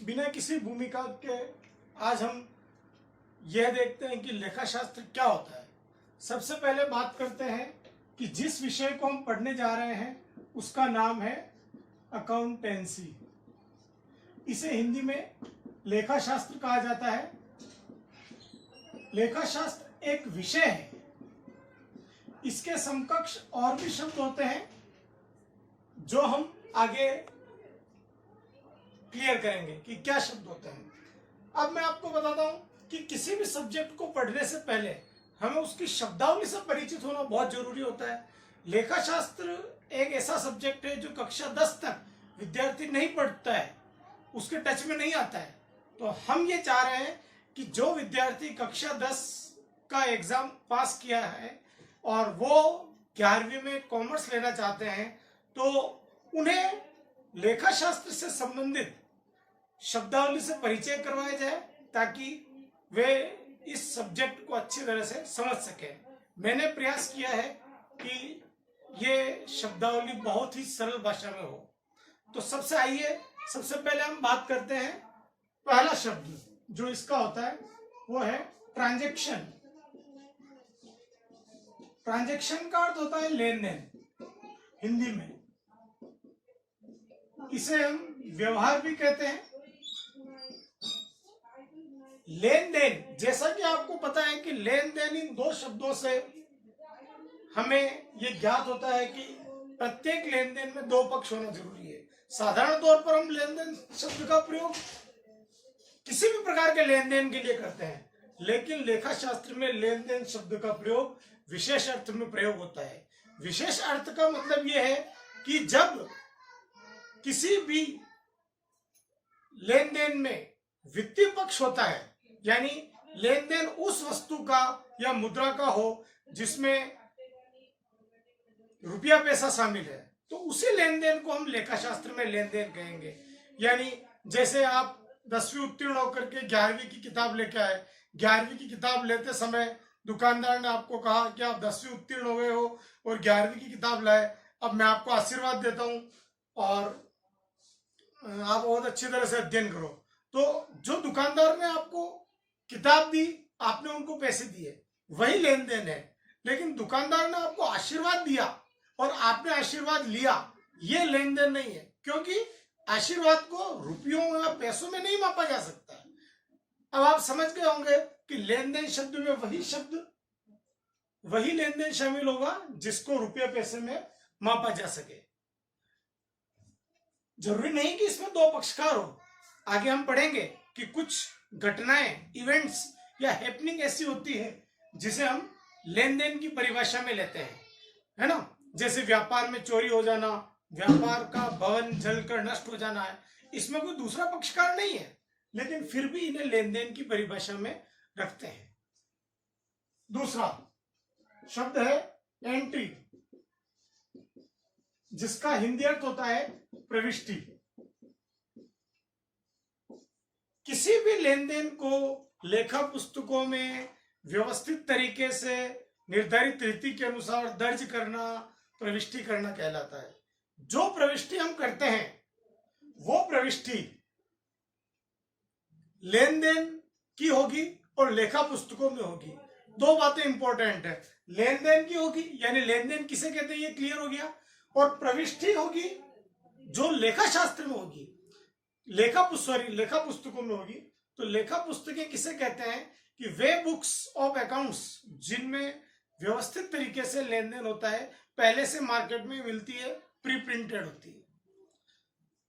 बिना किसी भूमिका के आज हम यह देखते हैं कि लेखा शास्त्र क्या होता है। सबसे पहले बात करते हैं कि जिस विषय को हम पढ़ने जा रहे हैं उसका नाम है अकाउंटेंसी। इसे हिंदी में लेखा शास्त्र कहा जाता है। लेखा शास्त्र एक विषय है। इसके समकक्ष और भी शब्द होते हैं जो हम आगे क्लियर करेंगे कि क्या शब्द होते हैं। अब मैं आपको बताता हूं कि किसी भी सब्जेक्ट को पढ़ने से पहले हमें उसकी शब्दावली से परिचित होना बहुत जरूरी होता है। लेखा शास्त्र एक ऐसा सब्जेक्ट है जो कक्षा 10 तक विद्यार्थी नहीं पढ़ता है, उसके टच में नहीं आता है। तो हम ये चाह रहे हैं कि जो विद्यार्थी कक्षा 10 का एग्जाम पास किया है और वो 11वीं में कॉमर्स लेना चाहते हैं तो उन्हें लेखा शास्त्र से संबंधित शब्दावली से परिचय करवाया जाए ताकि वे इस सब्जेक्ट को अच्छी तरह से समझ सके। मैंने प्रयास किया है कि ये शब्दावली बहुत ही सरल भाषा में हो। तो सबसे पहले हम बात करते हैं। पहला शब्द जो इसका होता है वो है ट्रांजैक्शन। ट्रांजैक्शन का अर्थ होता है लेन देन हिंदी में। इसे हम व्यवहार भी कहते हैं। लेन देन, जैसा कि आपको पता है कि लेन देन इन दो शब्दों से हमें यह ज्ञात होता है कि प्रत्येक लेन देन में दो पक्ष होना जरूरी है। साधारण तौर पर हम लेन देन शब्द का प्रयोग किसी भी प्रकार के लेन देन के लिए करते हैं, लेकिन लेखा शास्त्र में लेन देन शब्द का प्रयोग विशेष अर्थ में प्रयोग होता है। विशेष अर्थ का मतलब यह है कि जब किसी भी लेन देन में वित्तीय पक्ष होता है, यानी लेन देन उस वस्तु का या मुद्रा का हो जिसमें रुपया पैसा शामिल है, तो उसी लेन देन को हम लेखा शास्त्र में लेन देन कहेंगे। यानी जैसे आप 10वीं उत्तीर्ण होकर के 11वीं की किताब लेके आए, 11वीं की किताब लेते समय दुकानदार ने आपको कहा कि आप 10वीं उत्तीर्ण हो गए हो और 11वीं की किताब लाए, अब मैं आपको आशीर्वाद देता हूं और आप बहुत अच्छी तरह से अध्ययन करो। तो जो दुकानदार ने आपको किताब दी, आपने उनको पैसे दिए, वही लेन देन है। लेकिन दुकानदार ने आपको आशीर्वाद दिया और आपने आशीर्वाद लिया, ये लेन देन नहीं है, क्योंकि आशीर्वाद को रुपयों या पैसों में नहीं मापा जा सकता। अब आप समझ गए होंगे कि लेन देन शब्द में वही लेन देन शामिल होगा जिसको रुपये पैसे में मापा जा सके। जरूरी नहीं कि इसमें दो पक्षकार हो। आगे हम पढ़ेंगे कि कुछ घटनाएं, इवेंट्स या हैपनिंग ऐसी होती है जिसे हम लेन देन की परिभाषा में लेते हैं, है ना। जैसे व्यापार में चोरी हो जाना, व्यापार का भवन जलकर नष्ट हो जाना है, इसमें कोई दूसरा पक्षकार नहीं है, लेकिन फिर भी इन्हें लेन देन की परिभाषा में रखते हैं। दूसरा शब्द है एंट्री, जिसका हिंदी अर्थ होता है प्रविष्टि। किसी भी लेन देन को लेखा पुस्तकों में व्यवस्थित तरीके से निर्धारित रीति के अनुसार दर्ज करना प्रविष्टि करना कहलाता है। जो प्रविष्टि हम करते हैं वो प्रविष्टि लेन देन की होगी और लेखा पुस्तकों में होगी। दो बातें इंपॉर्टेंट है, लेन देन की होगी यानी लेन देन किसे कहते हैं ये क्लियर हो गया, और प्रविष्टि होगी जो लेखा शास्त्र में होगी, लेखा पुस्तकों में होगी। तो लेखा पुस्तकें किसे कहते हैं कि वे बुक्स ऑफ अकाउंट्स जिनमें व्यवस्थित तरीके से लेन देन होता है, पहले से मार्केट में मिलती है, प्री प्रिंटेड होती है।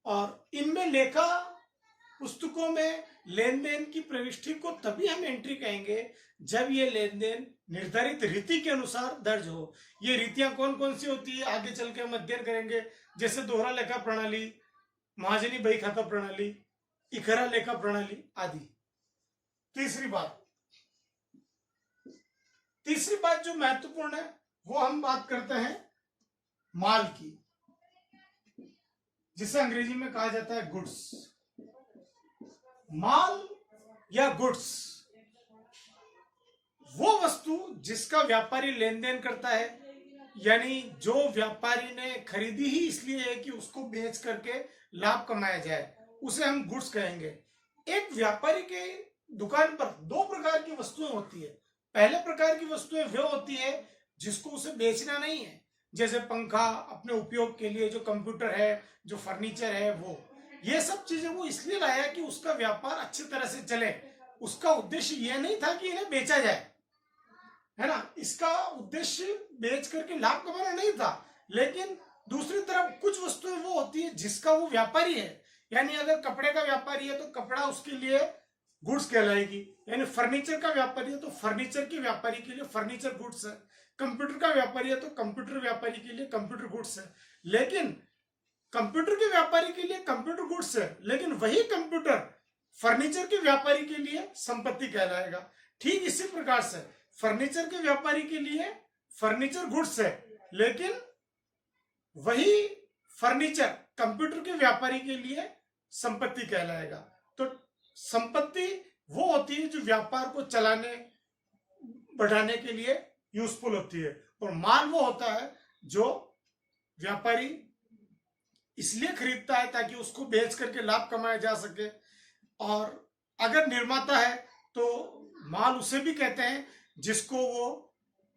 और इनमें लेखा पुस्तकों में लेन देन की प्रविष्टि को तभी हम एंट्री कहेंगे जब ये लेन देन निर्धारित रीति के अनुसार दर्ज हो। ये रीतियां कौन कौन सी होती है आगे चल के हम अध्ययन करेंगे, जैसे दोहरा लेखा प्रणाली, महाजनी बही खाता प्रणाली, इकरा लेखा प्रणाली आदि। तीसरी बात जो महत्वपूर्ण है वो हम बात करते हैं माल की, जिसे अंग्रेजी में कहा जाता है गुड्स। माल या गुड्स वो वस्तु जिसका व्यापारी लेन देन करता है, यानी जो व्यापारी ने खरीदी ही इसलिए है कि उसको बेच करके लाभ कमाया जाए, उसे हम गुड्स कहेंगे। एक व्यापारी के दुकान पर दो प्रकार की वस्तुएं होती है। पहले प्रकार की वस्तुएं वो होती है जिसको उसे बेचना नहीं है, जैसे पंखा अपने उपयोग के लिए, जो कंप्यूटर है, जो फर्नीचर है, वो ये सब चीजें वो इसलिए लाया कि उसका व्यापार अच्छी तरह से चले। उसका उद्देश्य यह नहीं था कि इन्हें बेचा जाए, है ना, इसका उद्देश्य बेच करके लाभ कमाना नहीं था। लेकिन दूसरी तरफ कुछ वस्तुएं वो होती है जिसका वो व्यापारी है, यानी अगर कपड़े का व्यापारी है तो कपड़ा उसके लिए गुड्स कहलाएगी, यानी फर्नीचर का व्यापारी है तो फर्नीचर के व्यापारी के लिए फर्नीचर गुड्स है, कंप्यूटर का व्यापारी है तो कंप्यूटर व्यापारी के लिए कंप्यूटर गुड्स है। लेकिन कंप्यूटर के व्यापारी के लिए कंप्यूटर गुड्स है, लेकिन वही कंप्यूटर फर्नीचर के व्यापारी के लिए संपत्ति कहलाएगा। ठीक इसी प्रकार से फर्नीचर के व्यापारी के लिए फर्नीचर गुड्स है, लेकिन वही फर्नीचर कंप्यूटर के व्यापारी के लिए संपत्ति कहलाएगा। तो संपत्ति वो होती है जो व्यापार को चलाने बढ़ाने के लिए यूजफुल होती है, और माल वो होता है जो व्यापारी इसलिए खरीदता है ताकि उसको बेच करके लाभ कमाया जा सके। और अगर निर्माता है तो माल उसे भी कहते हैं जिसको वो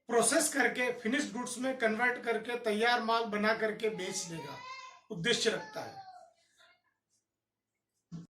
प्रोसेस करके फिनिश्ड गुड्स में कन्वर्ट करके तैयार माल बना करके बेच देगा, उद्देश्य रखता है।